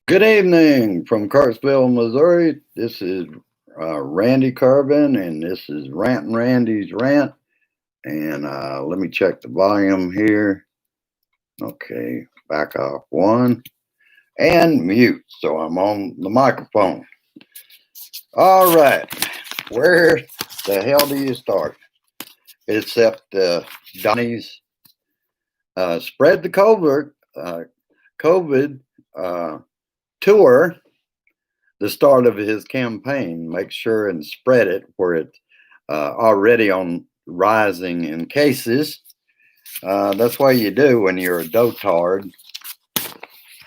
Good evening from Cartersville, Missouri. This is Randy Carbon, and this is Rantin' Randy's Rant. And let me check the volume here. Okay, back off one and mute. So I'm on the microphone. All right, where the hell do you start? Except Donnie's spread the COVID tour, the start of his campaign. Make sure and spread it where it's already on rising in cases. That's what you do when you're a dotard.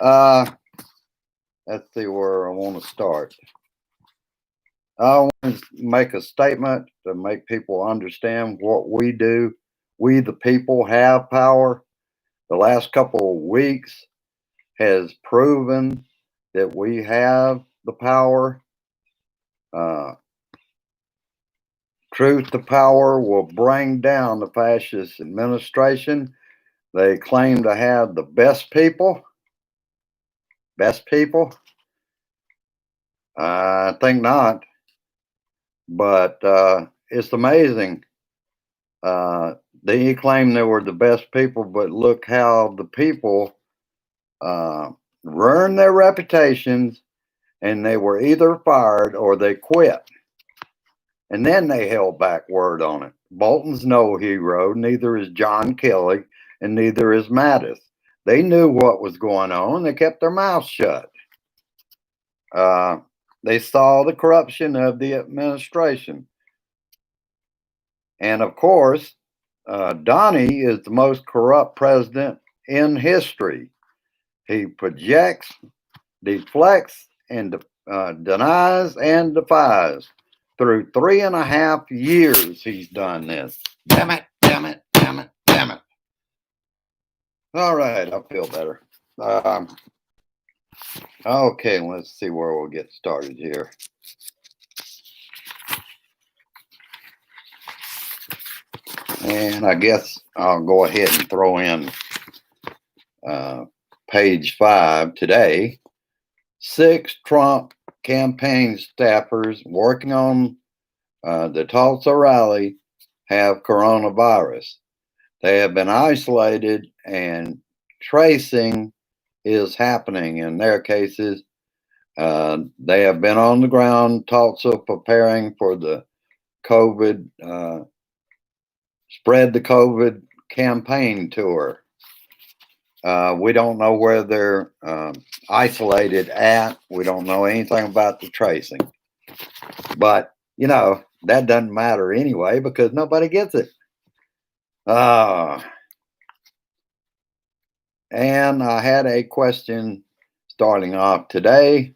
Uh, let's see where I want to start. I want to make a statement to make people understand what we do. We, the people, have power. The last couple of weeks has proven that we have the power. Uh, Truth to power will bring down the fascist administration. They claim to have the best people. Best people? I think not. But it's amazing. They claim they were the best people, but look how the people ruined their reputations, and they were either fired or they quit. And then they held back word on it. Bolton's no hero, neither is John Kelly, and neither is Mattis. They knew what was going on. They kept their mouths shut. They saw the corruption of the administration. And of course, Donnie is the most corrupt president in history. He projects, deflects, and denies and defies. Through 3.5 years, he's done this. Damn it, damn it, damn it, damn it. All right, I feel better. Okay, let's see where we'll get started here. And I guess I'll go ahead and throw in page 5 today. 6 Trump campaign staffers working on the Tulsa rally have coronavirus. They have been isolated, and tracing is happening in their cases. They have been on the ground, Tulsa, preparing for the COVID, spread the COVID campaign tour. We don't know where they're isolated at. We don't know anything about the tracing. But, that doesn't matter anyway because nobody gets it. And I had a question starting off today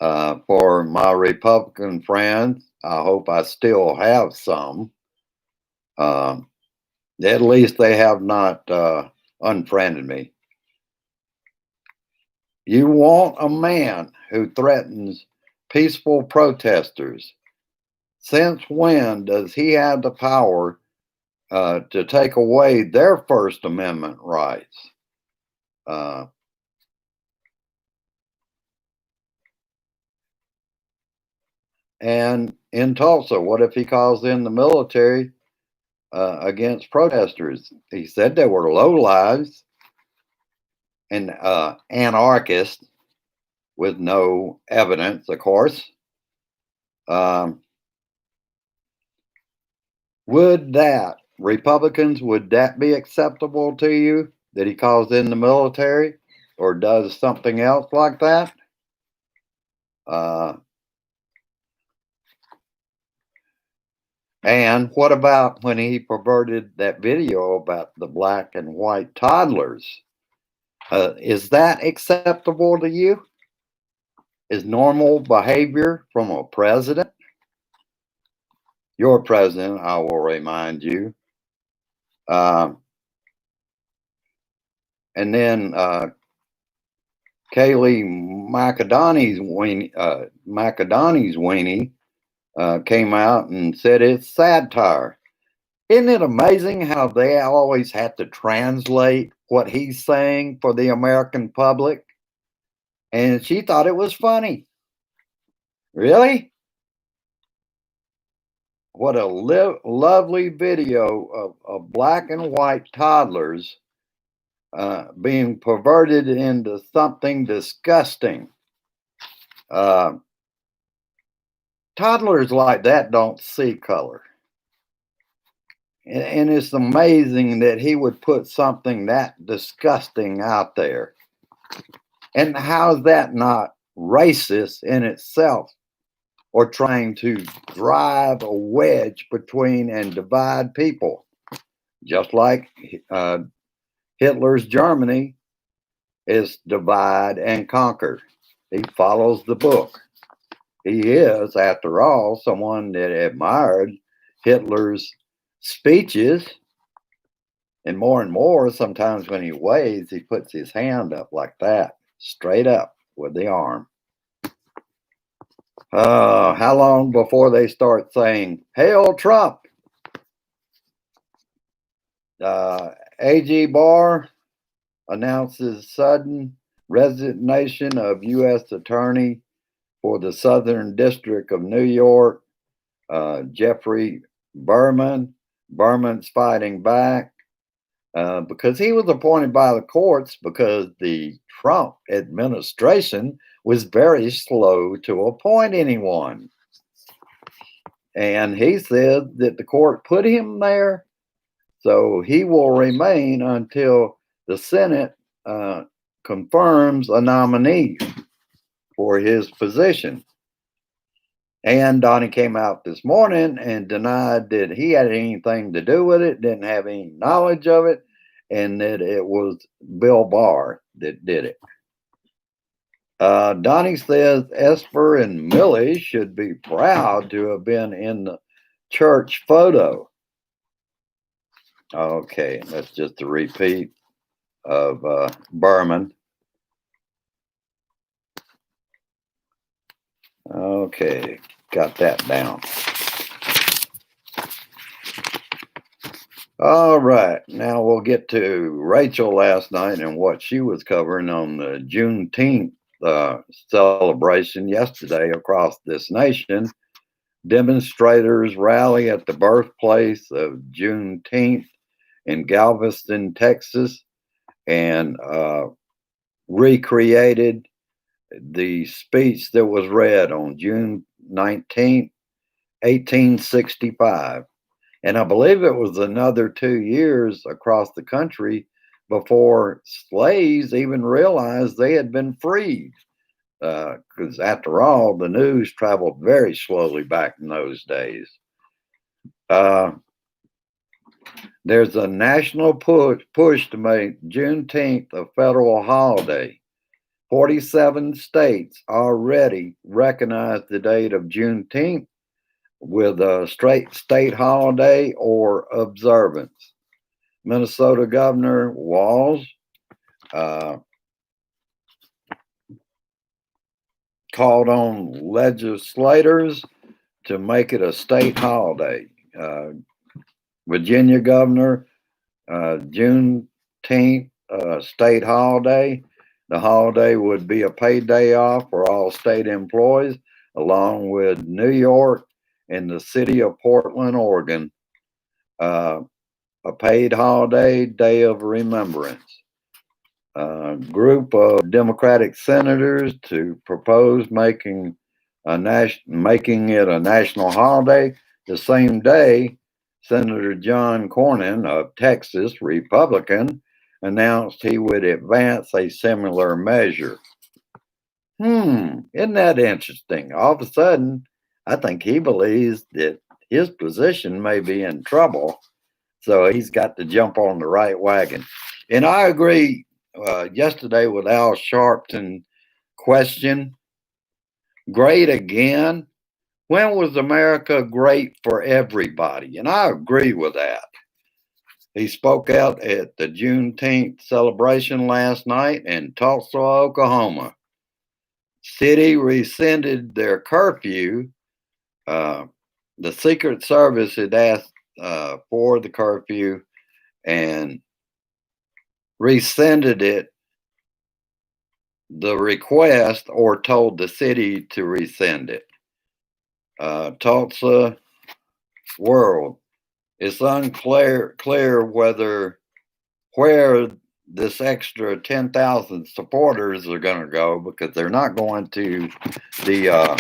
for my Republican friends. I hope I still have some. At least they have not unfriended me. You want a man who threatens peaceful protesters. Since when does he have the power to take away their First Amendment rights? And in Tulsa, what if he calls in the military against protesters? He said they were lowlives and anarchists with no evidence, of course. Republicans, would that be acceptable to you that he calls in the military or does something else like that? And what about when he perverted that video about the black and white toddlers? Is that acceptable to you? Is normal behavior from a president? Your president, I will remind you. And then Kayleigh McAdony's weenie came out and said it's satire. Isn't it amazing how they always have to translate what he's saying for the American public? and she thought it was funny. Really? What a lovely video of black and white toddlers being perverted into something disgusting. Uh, Toddlers like that don't see color. And it's amazing that he would put something that disgusting out there. And how is that not racist in itself, or trying to drive a wedge between and divide people? Just like uh, Hitler's Germany is divide and conquer. He follows the book. He is, after all, someone that admired Hitler's speeches. And more, sometimes when he waves, he puts his hand up like that, straight up with the arm. How long before they start saying, "Hail Trump"? AG Barr announces sudden resignation of U.S. Attorney for the Southern District of New York, Jeffrey Berman. Berman's fighting back because he was appointed by the courts because the Trump administration was very slow to appoint anyone. And he said that the court put him there, so he will remain until the Senate confirms a nominee for his position. And Donnie came out this morning and denied that he had anything to do with it, didn't have any knowledge of it, and that it was Bill Barr that did it. Donnie says Esper and Millie should be proud to have been in the church photo. Okay, that's just a repeat of Berman. Okay, got that down. All right, now we'll get to Rachel last night and what she was covering on the Juneteenth celebration yesterday across this nation. Demonstrators rally at the birthplace of Juneteenth in Galveston, Texas, and recreated the speech that was read on June 19th, 1865. And I believe it was another 2 years across the country before slaves even realized they had been freed. Because after all, the news traveled very slowly back in those days. There's a national push to make Juneteenth a federal holiday. 47 states already recognize the date of Juneteenth with a straight state holiday or observance. Minnesota Governor Walz called on legislators to make it a state holiday. Virginia Governor, Juneteenth, state holiday. The holiday would be a paid day off for all state employees, along with New York and the city of Portland, Oregon, a paid holiday, day of remembrance. A group of Democratic senators to propose making it a national holiday. The same day, Senator John Cornyn of Texas, Republican, announced he would advance a similar measure. Isn't that interesting? All of a sudden, I think he believes that his position may be in trouble, so he's got to jump on the right wagon. And I agree yesterday with Al Sharpton's question, great again? When was America great for everybody? And I agree with that. He spoke out at the Juneteenth celebration last night in Tulsa, Oklahoma. City rescinded their curfew. The Secret Service had asked for the curfew and rescinded it the request or told the city to rescind it. Tulsa World. It's unclear where this extra 10,000 supporters are going to go, because they're not going to the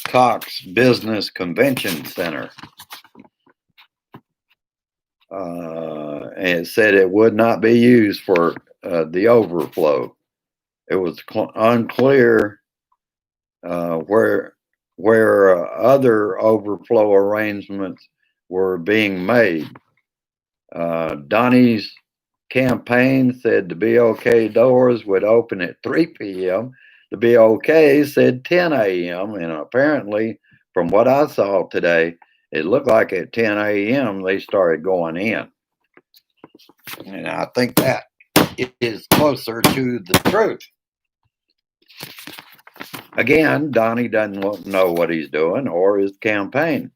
Cox Business Convention Center. And it said it would not be used for the overflow. It was unclear where other overflow arrangements were being made. Donnie's campaign said the BOK doors would open at 3 p.m. The BOK said 10 a.m. And apparently, from what I saw today, it looked like at 10 a.m. they started going in. And I think that is closer to the truth. Again, Donnie doesn't know what he's doing or his campaign.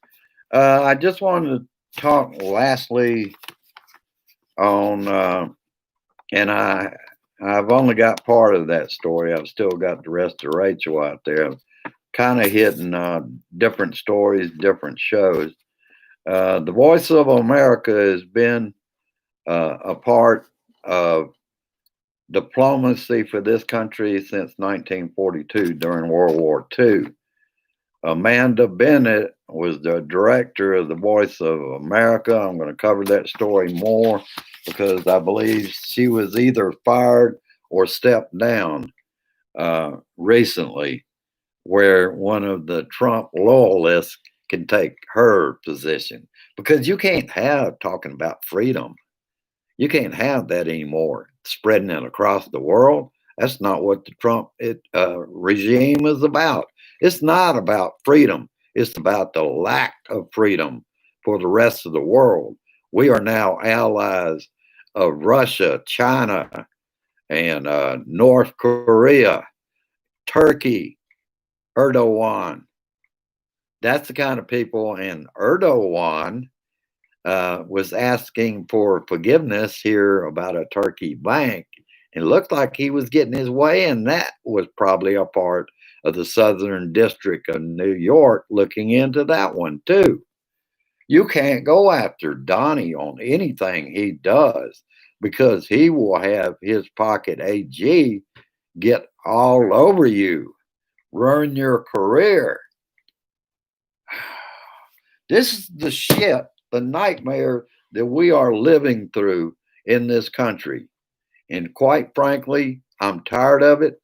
I just wanted to talk lastly on, and I've only got part of that story. I've still got the rest of Rachel out there. Kind of hitting different stories, different shows. The Voice of America has been a part of diplomacy for this country since 1942 during World War II. Amanda Bennett was the director of the Voice of America. I'm going to cover that story more because I believe she was either fired or stepped down recently, where one of the Trump loyalists can take her position, because you can't have talking about freedom. You can't have that anymore, spreading it across the world. That's not what the Trump regime is about. It's not about freedom. It's about the lack of freedom for the rest of the world. We are now allies of Russia, China, and North Korea, Turkey, Erdogan. That's the kind of people. And Erdogan was asking for forgiveness here about a Turkey bank. It looked like he was getting his way, and that was probably a part of the Southern District of New York looking into that one too. You can't go after Donnie on anything he does, because he will have his pocket AG get all over you, ruin your career. This is the shit, the nightmare that we are living through in this country. And quite frankly, I'm tired of it.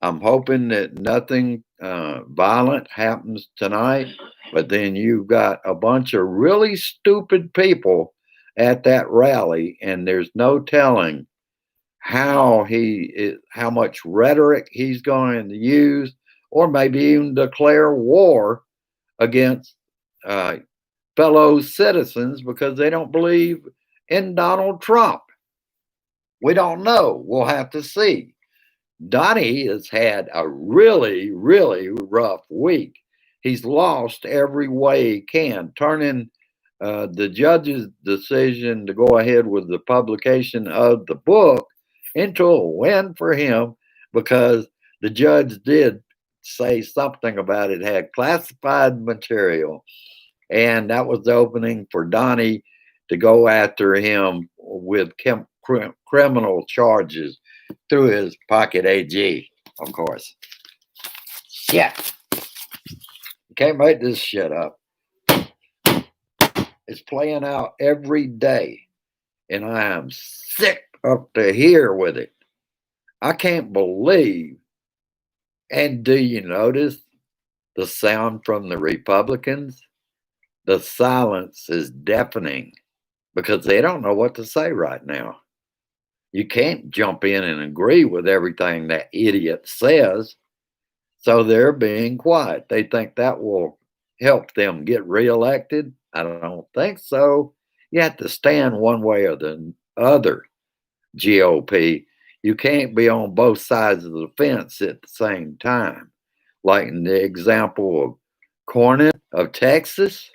I'm hoping that nothing violent happens tonight. But then you've got a bunch of really stupid people at that rally, and there's no telling how much rhetoric he's going to use, or maybe even declare war against fellow citizens because they don't believe in Donald Trump. We don't know. We'll have to see. Donnie has had a really, really rough week. He's lost every way he can, turning the judge's decision to go ahead with the publication of the book into a win for him, because the judge did say something about it had classified material. And that was the opening for Donnie to go after him with criminal charges through his pocket AG, of course. Shit. You can't make this shit up. It's playing out every day, and I am sick up to here with it. I can't believe. And do you notice the sound from the Republicans? The silence is deafening because they don't know what to say right now. You can't jump in and agree with everything that idiot says. So they're being quiet. They think that will help them get reelected. I don't think so. You have to stand one way or the other, GOP. You can't be on both sides of the fence at the same time. Like in the example of Cornyn of Texas.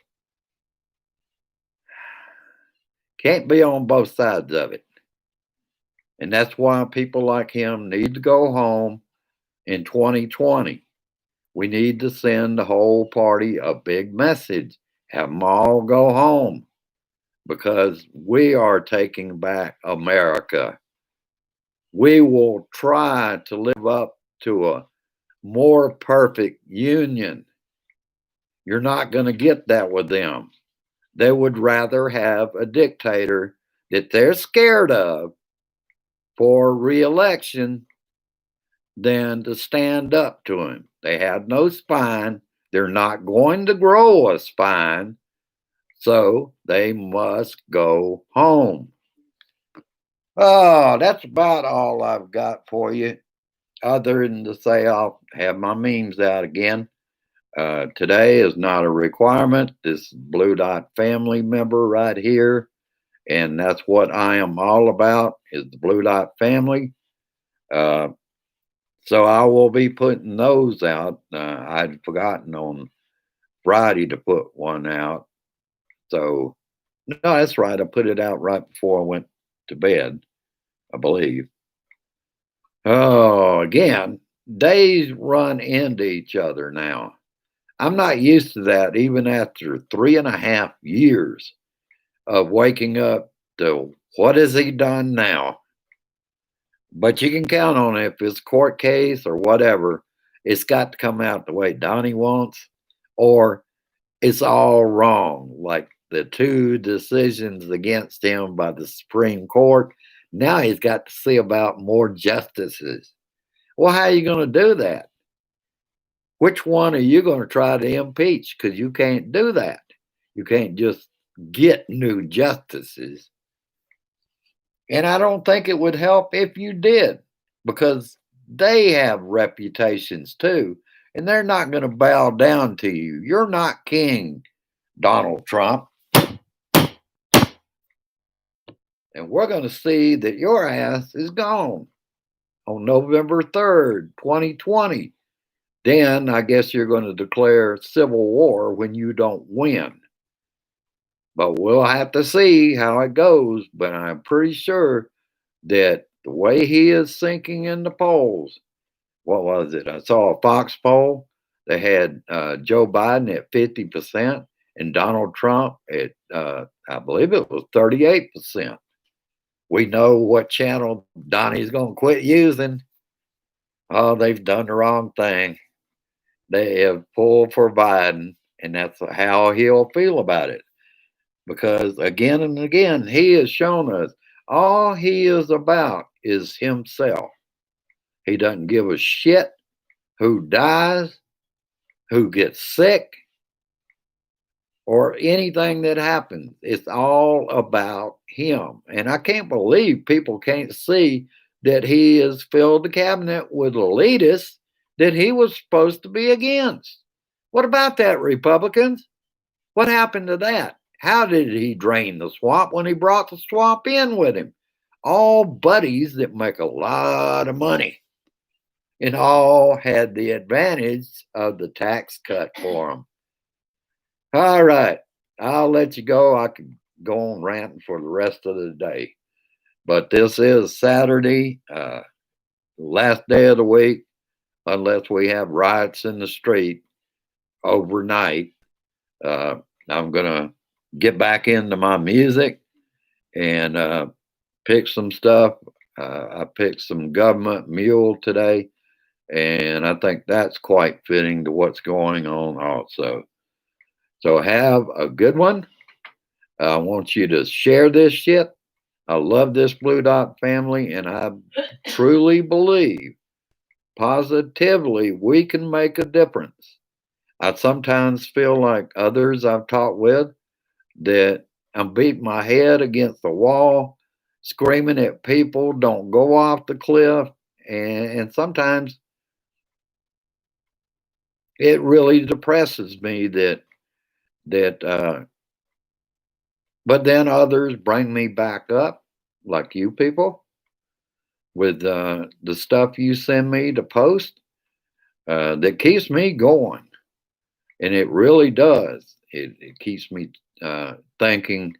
Can't be on both sides of it. And that's why people like him need to go home, in 2020. We need to send the whole party a big message. Have them all go home because we are taking back America. We will try to live up to a more perfect union. You're not going to get that with them. They would rather have a dictator that they're scared of for reelection than to stand up to him. They have no spine. They're not going to grow a spine, so they must go home. Oh, that's about all I've got for you, other than to say I'll have my memes out again. Today is not a requirement. This Blue Dot family member right here, and that's what I am all about, is the Blue Dot family. Uh, so I will be putting those out. I'd forgotten on Friday to put one out. So, no, that's right. I put it out right before I went to bed, I believe. Oh, again, days run into each other now. I'm not used to that even after 3.5 years of waking up to what has he done now? But you can count on it. If it's a court case or whatever, it's got to come out the way Donnie wants, or it's all wrong. Like the two decisions against him by the Supreme Court. Now he's got to see about more justices. Well, how are you going to do that? Which one are you going to try to impeach? Because you can't do that. You can't just get new justices. And I don't think it would help if you did, because they have reputations too, and they're not going to bow down to you. You're not king, Donald Trump. And we're going to see that your ass is gone on November 3rd, 2020. Then I guess you're going to declare civil war when you don't win. But we'll have to see how it goes. But I'm pretty sure that the way he is sinking in the polls, what was it? I saw a Fox poll. They had Joe Biden at 50% and Donald Trump at, I believe it was 38%. We know what channel Donnie's going to quit using. Oh, they've done the wrong thing. They have pulled for Biden, and that's how he'll feel about it. Because again and again, he has shown us all he is about is himself. He doesn't give a shit who dies, who gets sick, or anything that happens. It's all about him. And I can't believe people can't see that he has filled the cabinet with elitists that he was supposed to be against. What about that, Republicans? What happened to that? How did he drain the swamp when he brought the swamp in with him? All buddies that make a lot of money, and all had the advantage of the tax cut for them. All right, I'll let you go. I could go on ranting for the rest of the day. But this is Saturday, last day of the week, unless we have riots in the street overnight. I'm going to get back into my music and pick some stuff. I picked some Government Mule today, and I think that's quite fitting to what's going on also. So have a good one. I want you to share this shit. I love this Blue Dot family, and I truly believe positively we can make a difference. I sometimes feel like others I've talked with that I'm beating my head against the wall, screaming at people, don't go off the cliff. And sometimes it really depresses me that but then others bring me back up, like you people, with the stuff you send me to post that keeps me going. And it really does. It keeps me thinking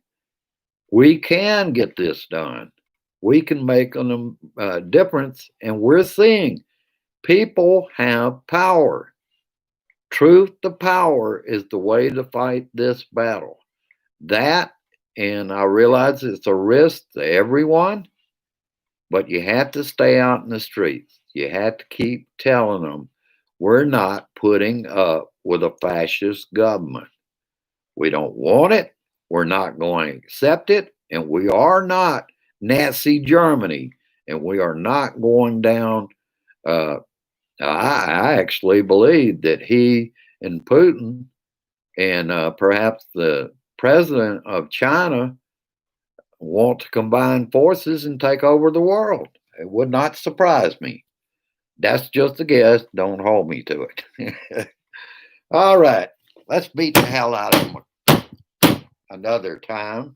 we can get this done. We can make a difference, and we're seeing People have power. Truth to power is the way to fight this battle. That, and I realize it's a risk to everyone, but you have to stay out in the streets. You have to keep telling them we're not putting up with a fascist government. We don't want it. We're not going to accept it. And we are not Nazi Germany. And we are not going down. Uh, I actually believe that he and Putin and perhaps the president of China want to combine forces and take over the world. It would not surprise me. That's just a guess. Don't hold me to it. All right. Let's beat the hell out of them another time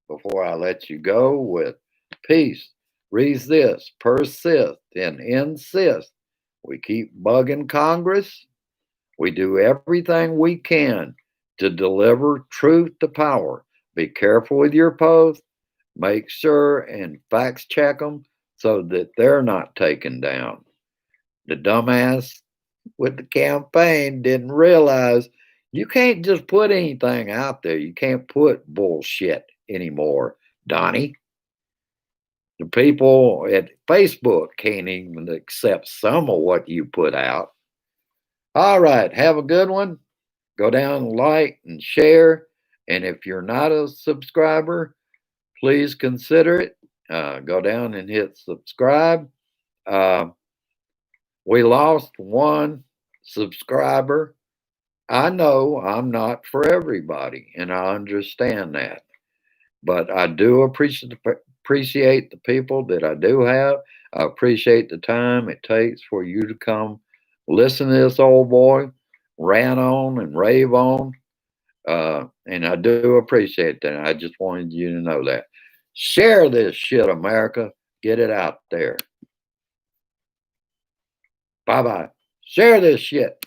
before I let you go with peace. Resist, persist, and insist. We keep bugging Congress. We do everything we can to deliver truth to power. Be careful with your posts. Make sure and fact check them so that they're not taken down. The dumbass with the campaign didn't realize you can't just put anything out there. You can't put bullshit anymore, Donnie. The people at Facebook can't even accept some of what you put out. All right, have a good one. Go down and like and share. And if you're not a subscriber, please consider it. Go down and hit subscribe. Uh, we lost one subscriber. I know I'm not for everybody, and I understand that. But I do appreciate the people that I do have. I appreciate the time it takes for you to come listen to this old boy rant on and rave on. And I do appreciate that. I just wanted you to know that. Share this shit, America. Get it out there. Bye bye. Share this shit.